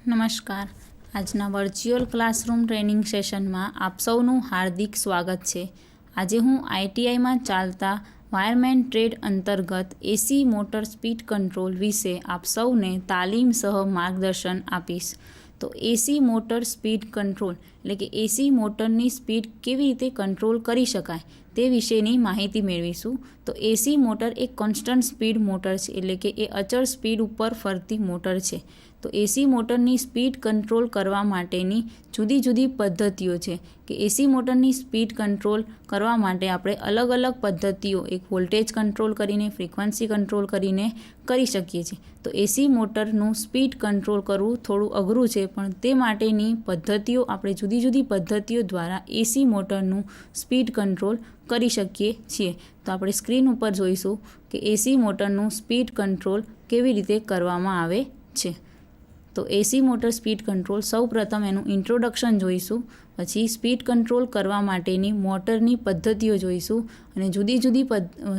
નમસ્કાર. આજના virtual classroom training સેશનમાં આપ સૌનું હાર્દિક સ્વાગત છે. આજે હું આઈટીઆઈમાં ચાલતા વાયરમેન ટ્રેડ અંતર્ગત એસી મોટર સ્પીડ કંટ્રોલ વિશે આપ સૌને તાલીમ સહ માર્ગદર્શન આપીશ. તો એસી મોટર સ્પીડ કંટ્રોલ એટલે કે એસી મોટરની સ્પીડ કેવી રીતે કંટ્રોલ કરી શકાય તે વિશેની માહિતી મેળવીશું. તો એસી મોટર એક કોન્સ્ટન્ટ સ્પીડ મોટર છે, એટલે કે એ અચળ સ્પીડ ઉપર ફરતી મોટર છે. તો એસી મોટરની સ્પીડ કંટ્રોલ કરવા માટેની જુદી જુદી પદ્ધતિઓ છે કે એસી મોટરની સ્પીડ કંટ્રોલ કરવા માટે આપણે અલગ અલગ પદ્ધતિઓ, એક વોલ્ટેજ કંટ્રોલ કરીને, ફ્રીક્વન્સી કંટ્રોલ કરીને કરી શકીએ છીએ. તો એસી મોટરનું સ્પીડ કંટ્રોલ કરવું થોડું અઘરું છે, પણ તે માટેની પદ્ધતિઓ આપણે જુદી જુદી પદ્ધતિઓ દ્વારા એસી મોટરનું સ્પીડ કંટ્રોલ કરી શકીએ છીએ. તો આપણે સ્ક્રીન ઉપર જોઈશું કે એસી મોટરનું સ્પીડ કંટ્રોલ કેવી રીતે કરવામાં આવે છે. તો એસી મોટર સ્પીડ કંટ્રોલ સૌ પ્રથમ એનું ઇન્ટ્રોડક્શન જોઈશું, પછી સ્પીડ કંટ્રોલ કરવા માટેની મોટરની પદ્ધતિઓ જોઈશું અને જુદી જુદી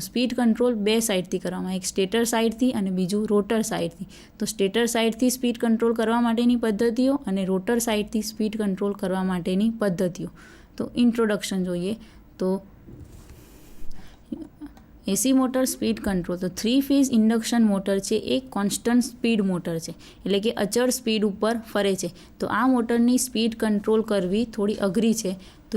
સ્પીડ કંટ્રોલ બે સાઇડથી કરવામાં, એક સ્ટેટર સાઇડથી અને બીજું રોટર સાઇડથી. તો સ્ટેટર સાઇડથી સ્પીડ કંટ્રોલ કરવા માટેની પદ્ધતિઓ અને રોટર સાઇડથી સ્પીડ કંટ્રોલ કરવા માટેની પદ્ધતિઓ. તો ઇન્ટ્રોડક્શન જોઈએ તો એસી મોટર સ્પીડ કંટ્રોલ તો 3 ફેઝ ઇન્ડક્શન મોટર છે, એક કોન્સ્ટન્ટ સ્પીડ મોટર છે, એટલે કે અચળ સ્પીડ ઉપર ફરે છે. તો આ મોટરની સ્પીડ કંટ્રોલ કરવી થોડી અઘરી છે. તો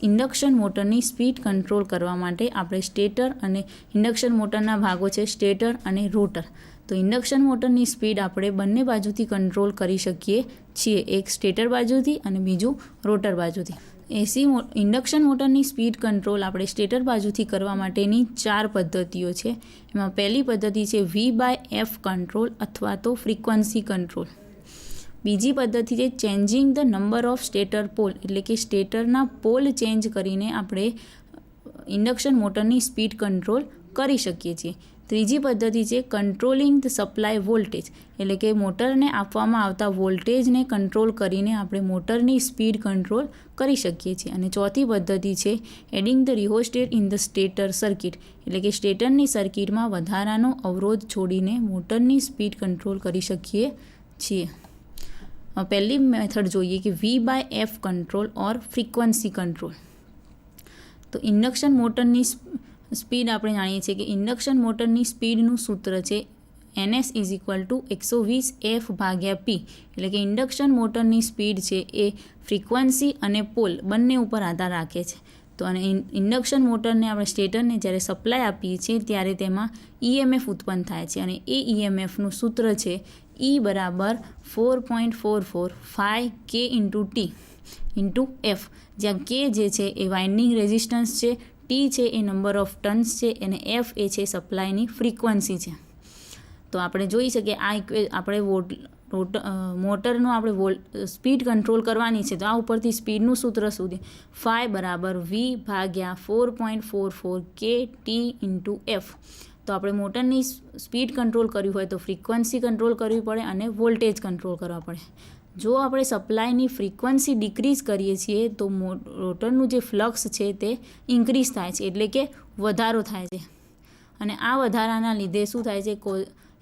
ઇન્ડક્શન મોટરની સ્પીડ કંટ્રોલ કરવા માટે આપણે સ્ટેટર અને ઇન્ડક્શન મોટરના ભાગો છે સ્ટેટર અને રોટર. તો ઇન્ડક્શન મોટરની સ્પીડ આપણે બંને બાજુથી કંટ્રોલ કરી શકીએ છીએ, એક સ્ટેટર બાજુથી અને બીજું રોટર બાજુથી. ઇન્ડક્શન મોટરની સ્પીડ કંટ્રોલ આપણે સ્ટેટર બાજુથી કરવા માટેની 4 પદ્ધતિઓ છે. એમાં પહેલી પદ્ધતિ છે V/F કંટ્રોલ અથવા તો ફ્રીક્વન્સી કંટ્રોલ. બીજી પદ્ધતિ છે changing the number of stator pole, એટલે કે સ્ટેટરના પોલ ચેન્જ કરીને આપણે ઇન્ડક્શન મોટરની સ્પીડ કંટ્રોલ કરી શકીએ છીએ. ત્રીજી પદ્ધતિ છે કંટ્રોલિંગ ધ સપ્લાય વોલ્ટેજ, એટલે કે મોટરને આપવામાં આવતા વોલ્ટેજને કંટ્રોલ કરીને આપણે મોટરની સ્પીડ કંટ્રોલ કરી શકીએ છીએ. અને ચોથી પદ્ધતિ છે adding the rheostat in the stator circuit, એટલે કે સ્ટેટરની સર્કિટમાં વધારાનો અવરોધ છોડીને મોટરની સ્પીડ કંટ્રોલ કરી શકીએ છીએ. પહેલી મેથડ જોઈએ કે V/F કંટ્રોલ ઓર ફ્રીક્વન્સી કંટ્રોલ. તો ઇન્ડક્શન મોટરની સ્પીડ આપણે જાણીએ છીએ કે ઇન્ડક્શન મોટરની સ્પીડનું સૂત્ર છે NS = 120F/P, એટલે કે ઇન્ડક્શન મોટરની સ્પીડ છે એ ફ્રીક્વન્સી અને પોલ બંને ઉપર આધાર રાખે છે. તો અને ઇન્ડક્શન મોટરને આપણે સ્ટેટરને જ્યારે સપ્લાય આપીએ છીએ ત્યારે તેમાં EMF ઉત્પન્ન થાય છે અને એ EMFનું સૂત્ર છે E = 4.44 K × F, જ્યાં K જે છે એ વાઇન્ડિંગ રેઝિસ્ટન્સ છે, T છે એ નંબર ઓફ ટર્ન્સ છે અને F એ છે સપ્લાયની ફ્રીક્વન્સી છે. તો આપણે જોઈ શકીએ આપણે મોટરનો આપણે સ્પીડ કંટ્રોલ કરવાની છે. તો આ ઉપરથી સ્પીડનું સૂત્ર શું છે? phi = V/4.44 K T × F. તો આપણે મોટરની સ્પીડ કંટ્રોલ કરવી હોય તો ફ્રીક્વન્સી કંટ્રોલ કરવી પડે અને વોલ્ટેજ કંટ્રોલ કરવા પડે. જો આપણે સપ્લાયની ફ્રીક્વન્સી ડિક્રીઝ કરીએ છીએ તો મોટરનું જે ફ્લક્સ છે તે ઇન્ક્રીઝ થાય છે, એટલે કે વધારો થાય છે. અને આ વધારાના લીધે શું થાય છે?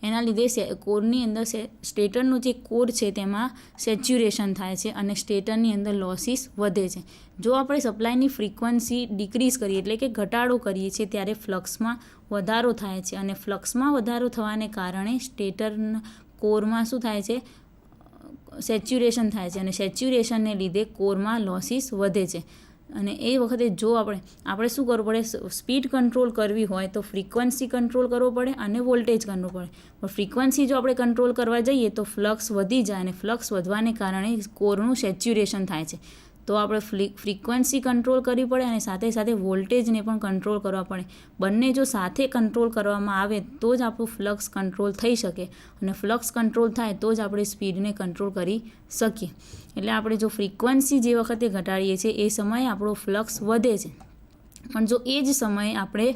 એના લીધે કોરની અંદર સ્ટેટરનું જે કોર છે તેમાં સેચ્યુરેશન થાય છે અને સ્ટેટરની અંદર લોસીસ વધે છે. જો આપણે સપ્લાયની ફ્રીક્વન્સી ડિક્રીઝ કરીએ એટલે કે ઘટાડો કરીએ છીએ ત્યારે ફ્લક્સમાં વધારો થાય છે અને ફ્લક્સમાં વધારો થવાને કારણે સ્ટેટરના કોરમાં શું થાય છે? સેચ્યુરેશન થાય છે અને સેચ્યુરેશનને લીધે કોરમાં લોસીસ વધે છે. અને એ વખતે જો આપણે શું કરવું પડે? સ્પીડ કંટ્રોલ કરવી હોય તો ફ્રીક્વન્સી કંટ્રોલ કરવો પડે અને વોલ્ટેજ કરવું પડે. પણ ફ્રીક્વન્સી જો આપણે કંટ્રોલ કરવા જઈએ તો ફ્લક્સ વધી જાય અને ફ્લક્સ વધવાને કારણે કોરનું સેચ્યુરેશન થાય છે. તો આપણે ફ્રીક્વન્સી કંટ્રોલ કરવી પડે અને સાથે સાથે વોલ્ટેજને પણ કંટ્રોલ કરવા પડે. બંને જો સાથે કંટ્રોલ કરવામાં આવે તો જ આપણું ફ્લક્સ કંટ્રોલ થઈ શકે અને ફ્લક્સ કંટ્રોલ થાય તો જ આપણે સ્પીડને કંટ્રોલ કરી શકીએ. એટલે આપણે જો ફ્રીક્વન્સી જે વખતે ઘટાડીએ છીએ એ સમયે આપણો ફ્લક્સ વધે છે, પણ જો એ જ સમયે આપણે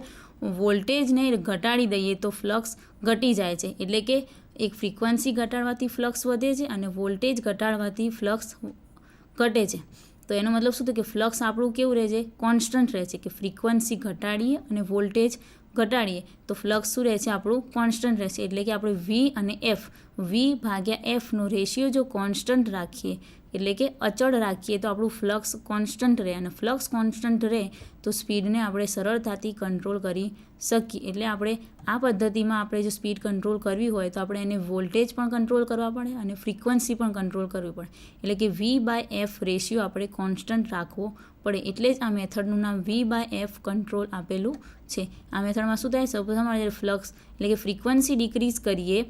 વોલ્ટેજને ઘટાડી દઈએ તો ફ્લક્સ ઘટી જાય છે. એટલે કે એક ફ્રીક્વન્સી ઘટાડવાથી ફ્લક્સ વધે છે અને વોલ્ટેજ ઘટાડવાથી ફ્લક્સ ઘટે છે. તો એનો મતલબ શું થયું કે ફ્લક્સ આપણું કેવું રહે છે? કોન્સ્ટન્ટ રહે છે. કે ફ્રીક્વન્સી ઘટાડીએ અને વોલ્ટેજ ઘટાડીએ તો ફ્લક્સ શું રહેશે આપણું કોન્સ્ટન્ટ રહેશે, એટલે કે આપણે વી અને એફ, વી ભાગ્યા એફનો રેશિયો જો કોન્સ્ટન્ટ રાખીએ એટલે કે અચળ રાખીએ તો આપણું ફ્લક્સ કોન્સ્ટન્ટ રહે, અને ફ્લક્સ કોન્સ્ટન્ટ રહે તો સ્પીડને આપણે સરળતાથી કંટ્રોલ કરી શકીએ. એટલે આપણે આ પદ્ધતિમાં આપણે જો સ્પીડ કંટ્રોલ કરવી હોય તો આપણે એને વોલ્ટેજ પણ કંટ્રોલ કરવા પડે અને ફ્રીક્વન્સી પણ કંટ્રોલ કરવી પડે, એટલે કે વી બાય એફ રેશિયો આપણે કોન્સ્ટન્ટ રાખવો પડે. એટલે જ આ મેથડનું નામ વી બાય એફ કંટ્રોલ આપેલું છે. આ મેથડમાં શું થાય, સૌપ્રથમ આપણે ફ્લક્સ એટલે કે ફ્રીક્વન્સી ડિક્રીઝ કરીએ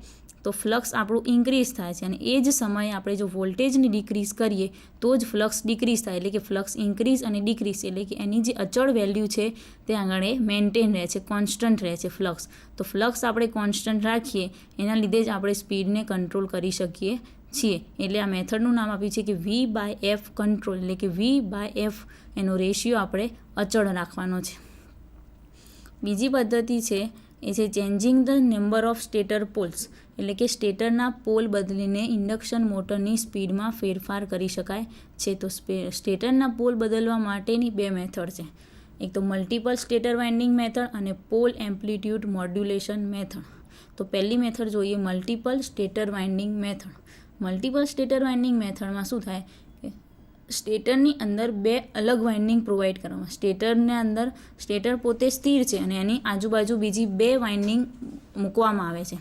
તો ફ્લક્સ આપણું ઇન્ક્રીઝ થાય છે, અને એ જ સમયે આપણે જો વોલ્ટેજને ડિક્રીઝ કરીએ તો જ ફ્લક્સ ડિક્રીઝ થાય, એટલે કે ફ્લક્સ ઇન્ક્રીઝ અને ડિક્રીઝ, એટલે કે એની જે અચળ વેલ્યુ છે તે આગળ મેન્ટેન રહે છે, કોન્સ્ટન્ટ રહે છે ફ્લક્સ. તો ફ્લક્સ આપણે કોન્સ્ટન્ટ રાખીએ એના લીધે જ આપણે સ્પીડને કંટ્રોલ કરી શકીએ છીએ. એટલે આ મેથડનું નામ આપ્યું છે કે વી બાય એફ કંટ્રોલ, એટલે કે વી બાય એફ એનો રેશિયો આપણે અચળ રાખવાનો છે. બીજી પદ્ધતિ છે એ છે changing the number of stator poles, એટલે કે સ્ટેટરના પોલ બદલીને ઇન્ડક્શન મોટરની સ્પીડમાં ફેરફાર કરી શકાય છે. તો સ્ટેટરના પોલ બદલવા માટેની બે મેથડ છે, એક તો મલ્ટિપલ સ્ટેટર વાઇન્ડિંગ મેથડ અને પોલ એમ્પ્લિટ્યૂડ મોડ્યુલેશન મેથડ. તો પહેલી મેથડ જોઈએ multiple stator winding method. Multiple stator winding મેથડમાં શું થાય, સ્ટેટરની અંદર બે અલગ વાઇન્ડિંગ પ્રોવાઈડ કરવામાં. સ્ટેટરની અંદર સ્ટેટર પોતે સ્થિર છે અને એની આજુબાજુ બીજી બે વાઇન્ડિંગ મૂકવામાં આવે છે.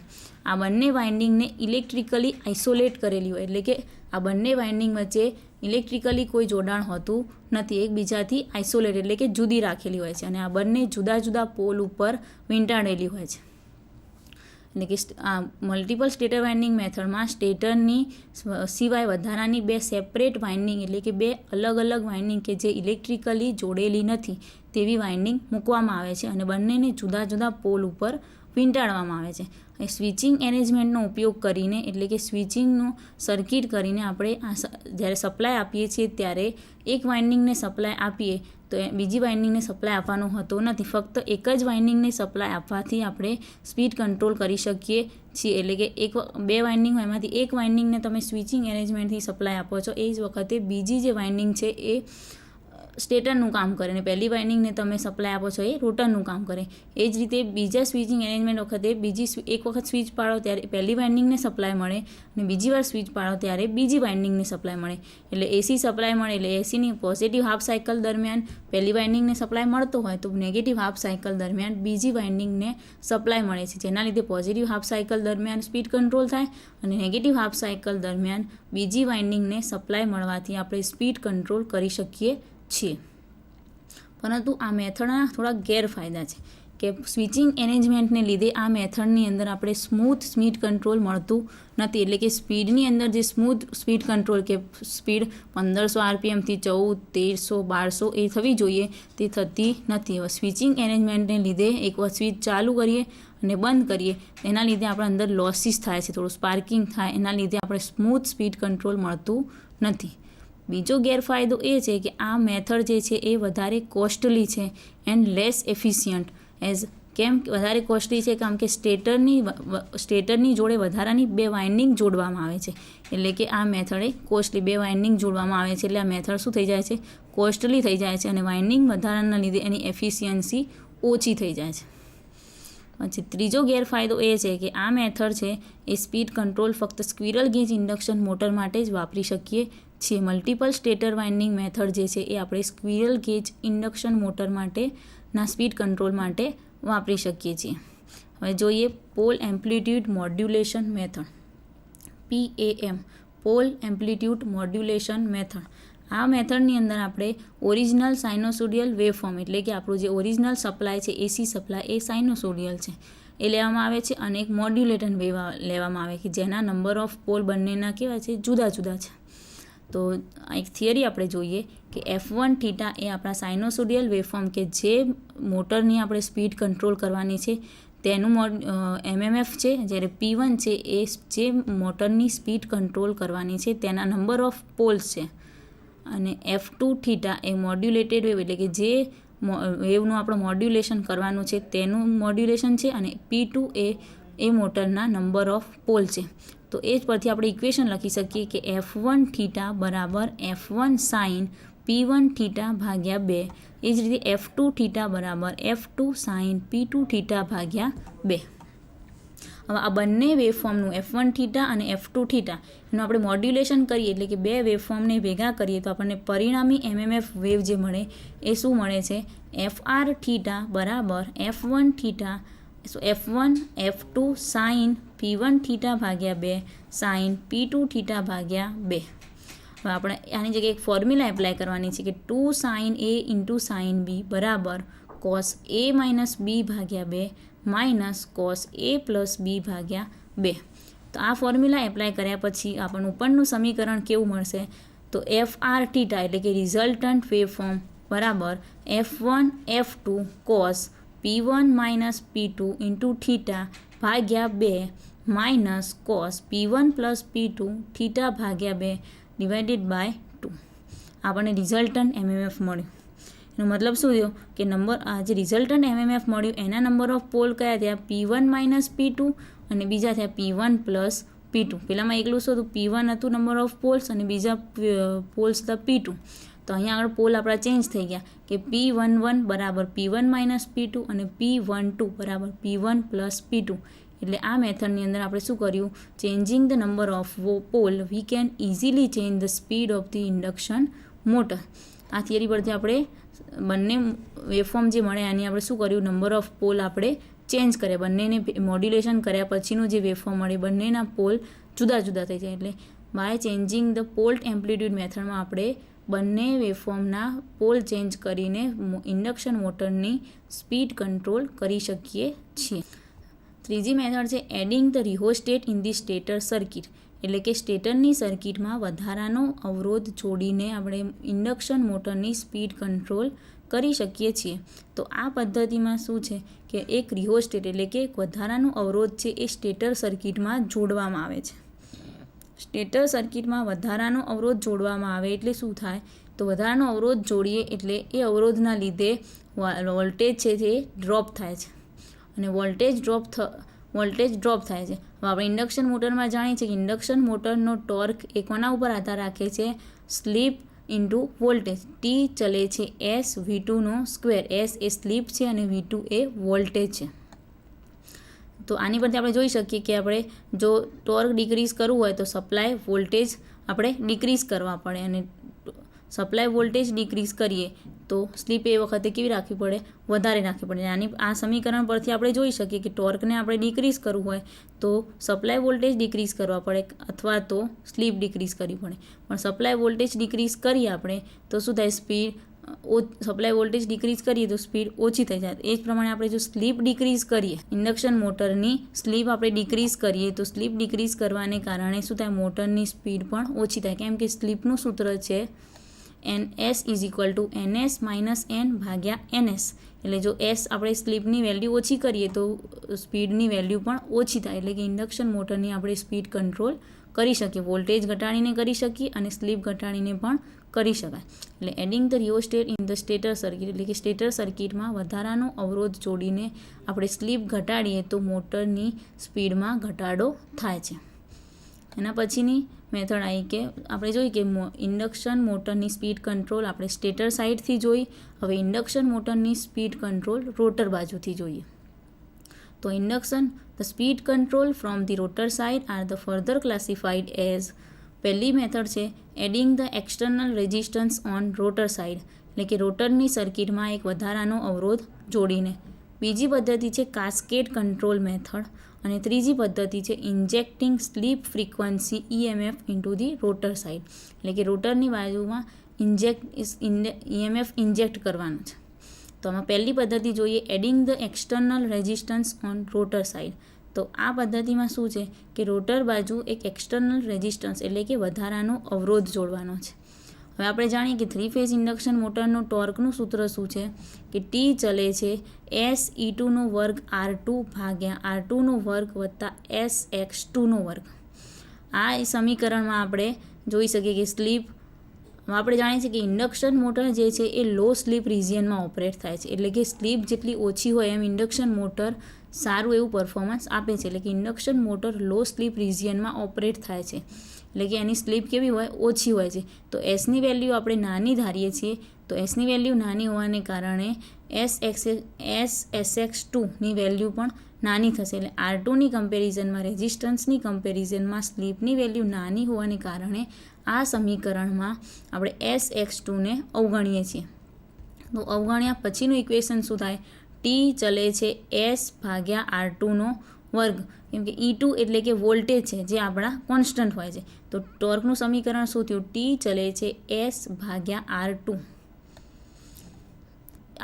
આ બંને વાઇન્ડિંગને ઇલેક્ટ્રિકલી આઇસોલેટ કરેલી હોય, એટલે કે આ બંને વાઇન્ડિંગ વચ્ચે ઇલેક્ટ્રિકલી કોઈ જોડાણ હોતું નથી, એકબીજાથી આઇસોલેટ એટલે કે જુદી રાખેલી હોય છે, અને આ બંને જુદા જુદા પોલ ઉપર વીંટાળેલી હોય છે. એટલે કે આ મલ્ટિપલ સ્ટેટર વાઇન્ડિંગ મેથડમાં સ્ટેટરની સિવાય વધારાની બે સેપરેટ વાઇન્ડિંગ, એટલે કે બે અલગ અલગ વાઇન્ડિંગ કે જે ઇલેક્ટ્રિકલી જોડેલી નથી તેવી વાઇન્ડિંગ મૂકવામાં આવે છે, અને બંનેને જુદા જુદા પોલ ઉપર વીંટાળવામાં આવે છે. સ્વિચિંગ એરેન્જમેન્ટનો ઉપયોગ કરીને, એટલે કે સ્વિચિંગનું સર્કિટ કરીને આપણે આ જ્યારે સપ્લાય આપીએ છીએ ત્યારે એક વાઇન્ડિંગને સપ્લાય આપીએ તો બીજી વાઇન્ડિંગને સપ્લાય આપવાનો હોતો નથી, ફક્ત એક જ વાઇન્ડિંગને સપ્લાય આપવાથી આપણે સ્પીડ કંટ્રોલ કરી શકીએ છીએ. એટલે કે બે વાઇન્ડિંગ હોય એમાંથી એક વાઇન્ડિંગને તમે સ્વિચિંગ એરેન્જમેન્ટથી સપ્લાય આપો છો, એ જ વખતે બીજી જે વાઇન્ડિંગ છે એ સ્ટેટરનું કામ કરે, અને પહેલી વાઇન્ડિંગને તમે સપ્લાય આપો છો એ રોટરનું કામ કરે. એ જ રીતે બીજા સ્વિચિંગ એરેન્જમેન્ટ વખતે એક વખત સ્વિચ પાડો ત્યારે પહેલી વાઇન્ડિંગને સપ્લાય મળે, અને બીજી વાર સ્વિચ પાડો ત્યારે બીજી વાઇન્ડિંગને સપ્લાય મળે. એટલે એસી સપ્લાય મળે એટલે એસીની પોઝિટિવ હાફ સાયકલ દરમિયાન પહેલી વાઇન્ડિંગને સપ્લાય મળતો હોય તો નેગેટિવ હાફ સાયકલ દરમિયાન બીજી વાઇન્ડિંગને સપ્લાય મળે છે, જેના લીધે પોઝિટિવ હાફ સાયકલ દરમિયાન સ્પીડ કંટ્રોલ થાય, અને નેગેટિવ હાફ સાયકલ દરમિયાન બીજી વાઇન્ડિંગને સપ્લાય મળવાથી આપણે સ્પીડ કંટ્રોલ કરી શકીએ છીએ. પરંતુ આ મેથડના થોડા ગેરફાયદા છે કે સ્વિચિંગ એરેન્જમેન્ટને લીધે આ મેથડની અંદર આપણે સ્મૂથ સ્પીડ કંટ્રોલ મળતું નથી, એટલે કે સ્પીડની અંદર જે સ્મૂથ સ્પીડ કંટ્રોલ કે સ્પીડ 1500 RPMથી 1400, 1300 એ થવી જોઈએ તે થતી નથી. હવે સ્વિચિંગ એરેન્જમેન્ટને લીધે એક વાર સ્વિચ ચાલુ કરીએ અને બંધ કરીએ એના લીધે આપણે અંદર લોસીસ થાય છે, થોડું સ્પાર્કિંગ થાય, એના લીધે આપણે સ્મૂથ સ્પીડ કંટ્રોલ મળતું નથી. બીજો ગેરફાયદો એ છે કે આ મેથડ જે છે એ વધારે કોસ્ટલી છે એન્ડ લેસ એફિશિયન્ટ. કેમ વધારે કોસ્ટલી છે? કારણ કે સ્ટેટરની જોડે વધારાની બે વાઇન્ડિંગ જોડવામાં આવે છે, એટલે કે આ મેથડે કોસ્ટલી બે વાઇન્ડિંગ જોડવામાં આવે છે, એટલે આ મેથડ શું થઈ જાય છે, કોસ્ટલી થઈ જાય છે, અને વાઇન્ડિંગ વધારાના લીધે એની એફિશિયન્સી ઓછી થઈ જાય છે. પછી ત્રીજો ગેરફાયદો એ છે કે આ મેથડ છે એ સ્પીડ કંટ્રોલ ફક્ત સ્ક્વિરલ ગેજ ઇન્ડક્શન મોટર માટે જ વાપરી શકીએ છીએ. મલ્ટિપલ સ્ટેટર વાઇન્ડિંગ મેથડ જે છે એ આપણે સ્ક્વિરલ ગેજ ઇન્ડક્શન મોટર માટેના સ્પીડ કંટ્રોલ માટે વાપરી શકીએ છીએ. હવે જોઈએ pole amplitude modulation method, PAM, pole amplitude modulation method. આ મેથડની અંદર આપણે ઓરિજિનલ સાઇનોસોડિયલ વેવફોર્મ, એટલે કે આપણું જે ઓરિજિનલ સપ્લાય છે એસી સપ્લાય એ સાઇનોસોડિયલ છે એ લેવામાં આવે છે, અને એક મોડ્યુલેટર વેવ લેવામાં આવે કે જેના નંબર ઓફ પોલ બંનેના કેવા છે, જુદા જુદા છે. તો એક થિયરી આપણે જોઈએ કે F1 થીટા એ આપણા સાઇનોસોડિયલ વેવફોર્મ કે જે મોટરની આપણે સ્પીડ કંટ્રોલ કરવાની છે તેનું MMF છે, જ્યારે P1 છે એ જે મોટરની સ્પીડ કંટ્રોલ કરવાની છે તેના નંબર ઓફ પોલ્સ છે, અને F2 થીટા એ મોડ્યુલેટેડ વેવ એટલે કે જે વેવનું આપણે મોડ્યુલેશન કરવાનું છે તેનું મોડ્યુલેશન છે, અને P2 એ મોટરના નંબર ઓફ પોલ છે. તો એ જ પરથી આપણે ઇક્વેશન લખી શકીએ કે F1 થીટા બરાબર F1 સાઇન P1 થીટા ભાગ્યા 2. એ જ રીતે F2 થીટા બરાબર F2 સાઇન P2 થીટા ભાગ્યા 2. હવે આ બંને વેવફોર્મનું F1 થીટા અને F2 થીટા એનું આપણે મોડ્યુલેશન કરીએ, એટલે કે બે વેવફોર્મને ભેગા કરીએ તો આપણને પરિણામી MMF વેવ જે મળે એ શું મળે છે? FR થીટા બરાબર F1 theta F1 F2 sign P1 theta ભાગ્યા 2 સાઇન P2 થીટા ભાગ્યા 2. હવે આપણે આની જગ્યાએ એક ફોર્મ્યુલા એપ્લાય કરવાની છે કે 2 sine A into sine B બરાબર કોસ A માઇનસ B ભાગ્યા 2 minus cos A plus B ભાગ્યા 2. તો આ ફોર્મ્યુલા એપ્લાય કર્યા પછી આપણને ઉપરનું સમીકરણ કેવું મળશે? તો FR થીટા એટલે કે રિઝલ્ટન્ટ વેવફોર્મ બરાબર F1 F2 cos P1 minus P2 into theta ભાગ્યા 2 minus cos P1 plus P2 theta ભાગ્યા 2 ડિવાઇડેડ બાય 2. આપણને રિઝલ્ટન્ટ MMF મળ્યું. એનો મતલબ શું થયો કે આ જે રિઝલ્ટન્ટ MMF મળ્યું એના નંબર ઓફ પોલ કયા થયા? P1 માઇનસ P2 અને બીજા થયા P1 પ્લસ P2. પહેલાંમાં એકલું શું હતું? P1 હતું નંબર ઓફ પોલ્સ અને બીજા પોલ્સ હતા P2. તો અહીંયા આગળ પોલ આપણા ચેન્જ થઈ ગયા કે P11 બરાબર P1 માઇનસ P2 અને P12 બરાબર P1 પ્લસ P2. એટલે આ મેથડની અંદર આપણે શું કર્યું? Changing the number of pole we can easily change the speed of the induction motor. આ થિયરી પરથી આપણે બંને વેવફોર્મ જે મળે આની આપણે શું કર્યું? નંબર ઓફ પોલ આપણે ચેન્જ કર્યા. બંનેને મોડ્યુલેશન કર્યા પછીનું જે વેવફોર્મ મળે બંનેના પોલ જુદા જુદા થઈ જાય. એટલે by changing the pole amplitude મેથડમાં આપણે બંને વેવફોર્મના પોલ ચેન્જ કરીને ઇન્ડક્શન મોટરની સ્પીડ કંટ્રોલ કરી શકીએ છીએ. ત્રીજી મેથડ છે adding the rheostat in the stator circuit. એટલે કે સ્ટેટરની સર્કિટમાં વધારાનો અવરોધ જોડીને આપણે ઇન્ડક્શન મોટરની સ્પીડ કંટ્રોલ કરી શકીએ છીએ. તો આ પદ્ધતિમાં શું છે કે એક રિહોસ્ટેટ એટલે કે એક વધારાનો અવરોધ છે એ સ્ટેટર સર્કિટમાં જોડવામાં આવે છે. સ્ટેટર સર્કિટમાં વધારાનો અવરોધ જોડવામાં આવે એટલે શું થાય? તો વધારાનો અવરોધ જોડીએ એટલે એ અવરોધના લીધે વોલ્ટેજ છે તે ડ્રોપ થાય છે અને વોલ્ટેજ ડ્રોપ થાય છે. હવે આપણે ઇન્ડક્શન મોટરમાં જાણીએ છીએ કે ઇન્ડક્શન મોટરનો ટોર્ક એ કોના ઉપર આધાર રાખે છે? Slip into voltage. ટી ચલે છે S V2નો સ્ક્વેર. S એ સ્લીપ છે અને V2 એ વોલ્ટેજ છે. તો આની પરથી આપણે જોઈ શકીએ કે આપણે જો ટોર્ક ડિક્રીઝ કરવું હોય તો સપ્લાય વોલ્ટેજ આપણે ડિક્રીઝ કરવા પડે અને સપ્લાય વોલ્ટેજ ડિક્રીઝ કરીએ તો સ્લીપ એ વખતે કેવી રાખવી પડે? વધારે રાખવી પડે. આ સમીકરણ પરથી આપણે જોઈ શકીએ કે ટોર્કને આપણે ડિક્રીઝ કરવું હોય તો સપ્લાય વોલ્ટેજ ડિક્રીઝ કરવા પડે અથવા તો સ્લીપ ડિક્રીઝ કરવી પડે. પણ સપ્લાય વોલ્ટેજ ડિક્રીઝ કરીએ આપણે તો શું થાય? સપ્લાય વોલ્ટેજ ડિક્રીઝ કરીએ તો સ્પીડ ઓછી થઈ જાય. એ જ પ્રમાણે આપણે જો સ્લીપ ડિક્રીઝ કરીએ, ઇન્ડક્શન મોટરની સ્લીપ આપણે ડિક્રીઝ કરીએ તો સ્લીપ ડિક્રીઝ કરવાને કારણે શું થાય? મોટરની સ્પીડ પણ ઓછી થાય. કેમ કે સ્લીપનું સૂત્ર છે NS is equal to NS minus N ભાગ્યા NS. એટલે જો S આપણે સ્લીપની વેલ્યુ ઓછી કરીએ તો સ્પીડની વેલ્યુ પણ ઓછી થાય. એટલે કે ઇન્ડક્શન મોટરની આપણે સ્પીડ કંટ્રોલ કરી શકીએ. વોલ્ટેજ ઘટાડીને કરી શકીએ અને સ્લીપ ઘટાડીને પણ કરી શકાય. એટલે adding the rheostat in the stator circuit એટલે કે સ્ટેટર સર્કિટમાં વધારાનો અવરોધ જોડીને આપણે સ્લીપ ઘટાડીએ તો મોટરની સ્પીડમાં ઘટાડો થાય છે. એના પછીની મેથડ આવી કે આપણે જોઈ કે ઇન્ડક્શન મોટરની સ્પીડ કંટ્રોલ આપણે સ્ટેટર સાઇડથી જોઈ. હવે ઇન્ડક્શન મોટરની સ્પીડ કંટ્રોલ રોટર બાજુથી જોઈએ. તો the speed control from the rotor side are the further classified as. પહેલી મેથડ છે adding the external resistance on rotor side એટલે કે રોટરની સર્કિટમાં એક વધારાનો અવરોધ જોડીને. બીજી પદ્ધતિ છે કાસ્કેડ કંટ્રોલ મેથડ અને ત્રીજી પદ્ધતિ છે injecting slip frequency EMF into the rotor side એટલે કે રોટરની બાજુમાં EMF ઇન્જેક્ટ કરવાનું છે. તો આમાં પહેલી પદ્ધતિ જોઈએ adding the external resistance on rotor side. તો આ પદ્ધતિમાં શું છે કે રોટર બાજુ એક એક્સટર્નલ રેઝિસ્ટન્સ એટલે કે વધારાનો અવરોધ જોડવાનો છે. હવે આપણે જાણીએ કે 3 ફેઝ ઇન્ડક્શન મોટરનો ટોર્કનું સૂત્ર શું છે કે ટી ચલે છે SE2નો વર્ગ R2 ભાગ્યા R2નો વર્ગ વત્તા SX2નો વર્ગ. આ સમીકરણમાં આપણે જોઈ શકીએ કે સ્લીપ આપણે જાણીએ છીએ કે ઇન્ડક્શન મોટર જે છે એ લો સ્લીપ રિજિયનમાં ઓપરેટ થાય છે. એટલે કે સ્લીપ જેટલી ઓછી હોય એમ ઇન્ડક્શન મોટર સારું એવું પરફોર્મન્સ આપે છે. એટલે કે ઇન્ડક્શન મોટર લો સ્લીપ રિજિયનમાં ઓપરેટ થાય છે. એટલે કે એની સ્લીપ કેવી હોય, ઓછી હોય છે. તો એસની વેલ્યુ આપણે નાની ધારીએ છીએ, તો એસની વેલ્યુ નાની હોવાને કારણે SSX2ની વેલ્યુ પણ નાની થશે. એટલે R2ની કમ્પેરિઝનમાં, રેઝિસ્ટન્સની કમ્પેરિઝનમાં સ્લીપની વેલ્યુ નાની હોવાને કારણે આ સમીકરણમાં આપણે SX2ને અવગણીએ છીએ. તો અવગણ્યા પછીનું ઇક્વેશન શું થાય, ટી ચલે છે S/R2નો વર્ગ, કેમ કે E2 એટલે કે વોલ્ટેજ છે જે આપણા કોન્સ્ટન્ટ હોય છે. તો ટોર્કનું સમીકરણ શું થયું, ટી ચલે છે S/R2.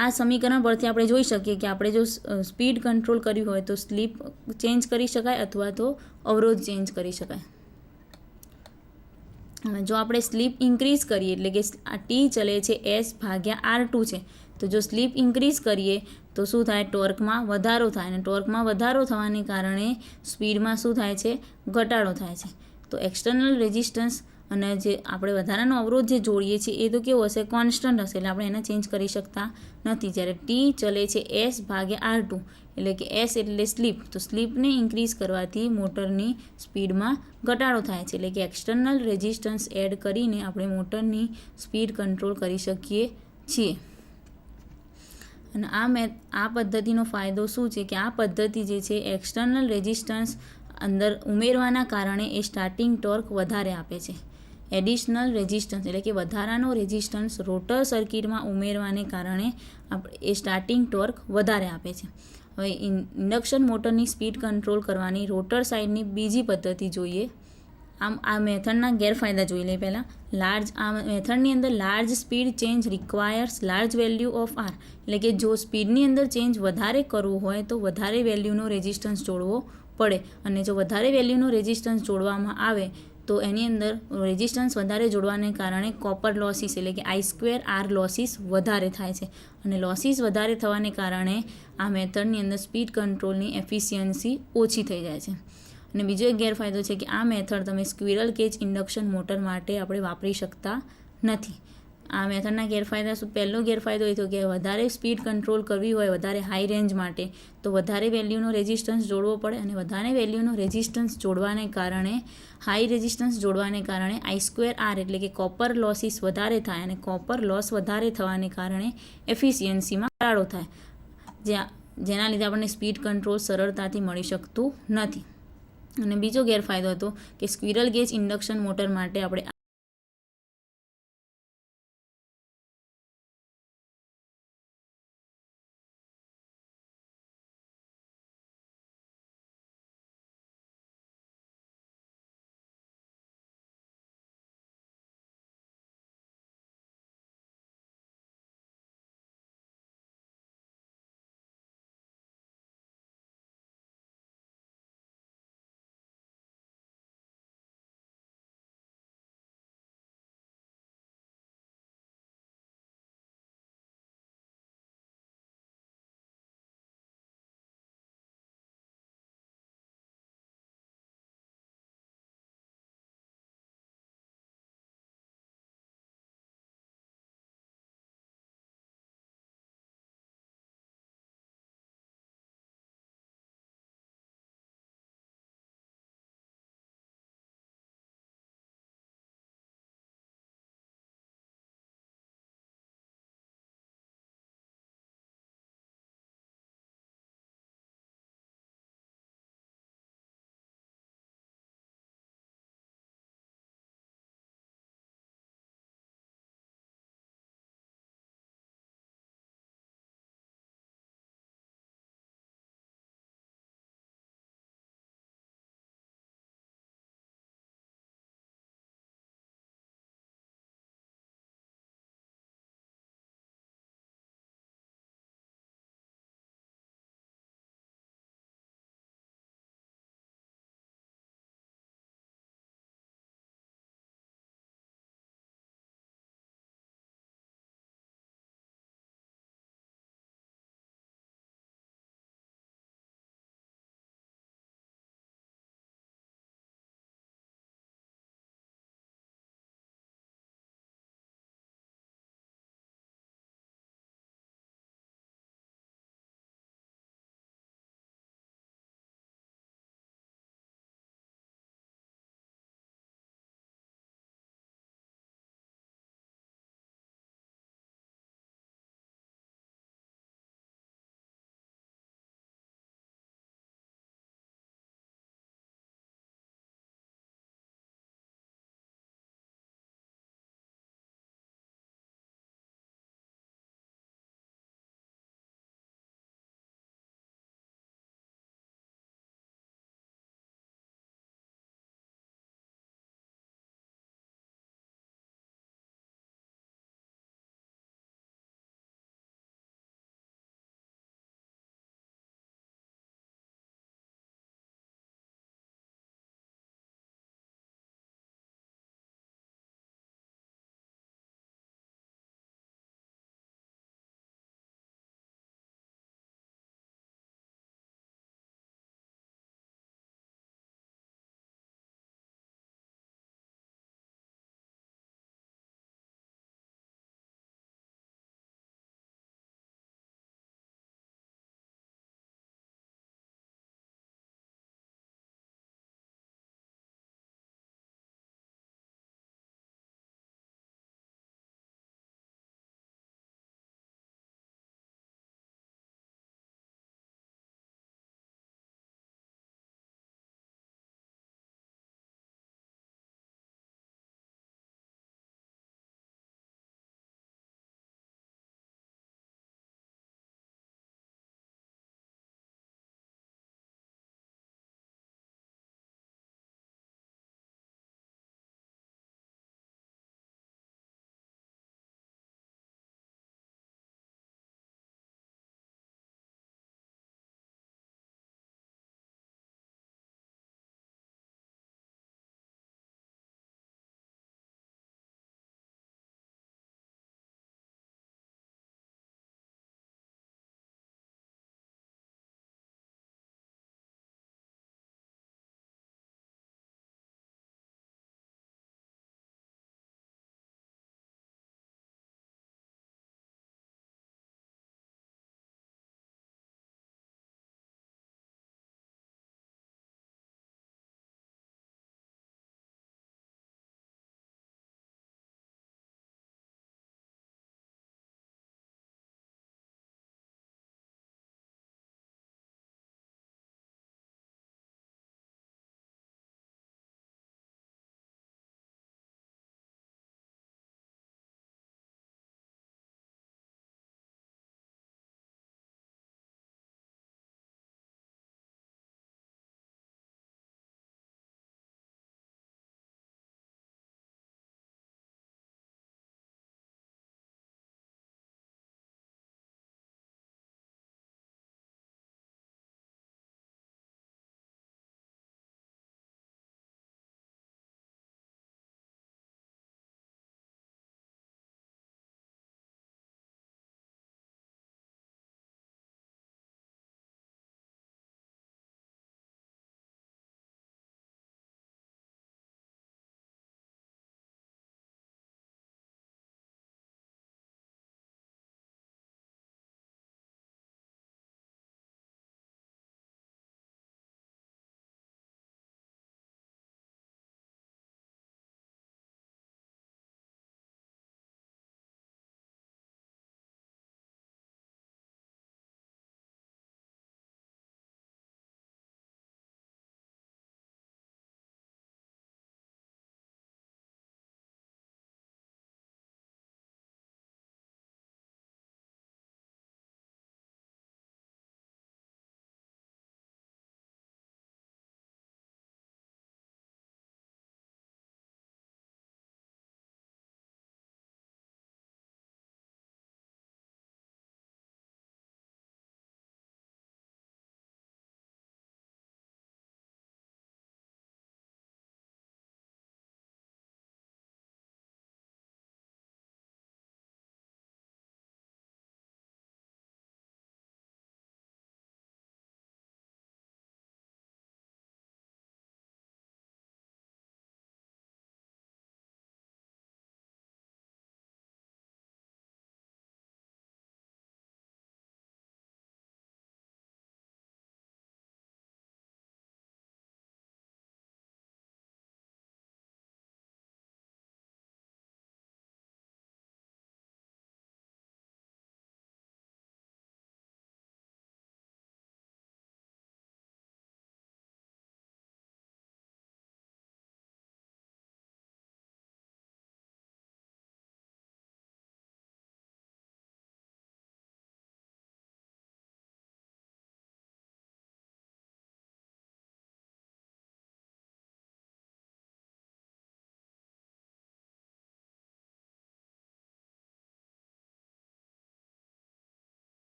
આ સમીકરણ પરથી આપણે જોઈ શકીએ કે આપણે જો સ્પીડ કંટ્રોલ કર્યું હોય તો સ્લીપ ચેન્જ કરી શકાય અથવા તો અવરોધ ચેન્જ કરી શકાય. જો આપણે સ્લીપ ઇન્ક્રીઝ કરીએ, એટલે કે આ ટી ચલે છે S/R2 છે, તો જો સ્લીપ ઇન્ક્રીઝ કરીએ તો શું થાય, ટોર્કમાં વધારો થાય, અને ટોર્કમાં વધારો થવાને કારણે સ્પીડમાં શું થાય છે, ઘટાડો થાય છે. તો એક્સટર્નલ રેઝિસ્ટન્સ અને જે આપણે વધારાનો અવરોધ જે જોડીએ છીએ એ તો કેવો હશે, કોન્સ્ટન્ટ હશે, એટલે આપણે એને ચેન્જ કરી શકતા નથી. જ્યારે ટી ચલે છે S/R2, એટલે કે S એટલે સ્લીપ, તો સ્લીપને ઇન્ક્રીઝ કરવાથી મોટરની સ્પીડમાં ઘટાડો થાય છે. એટલે કે એક્સટર્નલ રેઝિસ્ટન્સ એડ કરીને આપણે મોટરની સ્પીડ કંટ્રોલ કરી શકીએ છીએ. અને આ પદ્ધતિનો ફાયદો શું છે કે આ પદ્ધતિ જે છે એક્સટર્નલ રેઝિસ્ટન્સ અંદર ઉમેરવાના કારણે એ સ્ટાર્ટિંગ ટોર્ક વધારે આપે છે. એડિશનલ રેઝિસ્ટન્સ એટલે કે વધારાનો રેઝિસ્ટન્સ રોટર સર્કિટમાં ઉમેરવાને કારણે એ સ્ટાર્ટિંગ ટોર્ક વધારે આપે છે. હવે ઇન્ડક્શન મોટરની સ્પીડ કંટ્રોલ કરવાની રોટર સાઇડની બીજી પદ્ધતિ જોઈએ. આ મેથડના ગેરફાયદા જોઈ લઈએ પહેલાં. આ મેથડની અંદર large speed change requires large value of R, એટલે કે જો સ્પીડની અંદર ચેન્જ વધારે કરવું હોય તો વધારે વેલ્યુનો રેઝિસ્ટન્સ જોડવો પડે, અને જો વધારે વેલ્યુનો રેઝિસ્ટન્સ જોડવામાં આવે તો એની અંદર રેઝિસ્ટન્સ વધારે જોડવાને કારણે કોપર લોસીસ એટલે કે I2R લોસીસ વધારે થાય છે, અને લોસીસ વધારે થવાને કારણે આ મેથડની અંદર સ્પીડ કંટ્રોલની એફિશિયન્સી ઓછી થઈ જાય છે. અને બીજો એક ગેરફાયદો છે કે આ મેથડ તમે સ્ક્વિરલ કેજ ઇન્ડક્શન મોટર માટે આપણે વાપરી શકતા નથી. આ મેથડના ગેરફાયદા શું, પહેલો ગેરફાયદો એ થયો કે વધારે સ્પીડ કંટ્રોલ કરવી હોય વધારે હાઈ રેન્જ માટે તો વધારે વેલ્યુનો રેઝિસ્ટન્સ જોડવો પડે, અને વધારે વેલ્યુનો રેઝિસ્ટન્સ જોડવાને કારણે હાઈ રેઝિસ્ટન્સ જોડવાને કારણે I2R એટલે કે કોપર લોસીસ વધારે થાય, અને કોપર લોસ વધારે થવાને કારણે એફિશિયન્સીમાં ઘટાડો થાય, જેના લીધે આપણને સ્પીડ કંટ્રોલ સરળતાથી મળી શકતું નથી. અને બીજો ગેરફાયદો હતો કે સ્ક્વિરલ ગેજ ઇન્ડક્શન મોટર માટે આપણે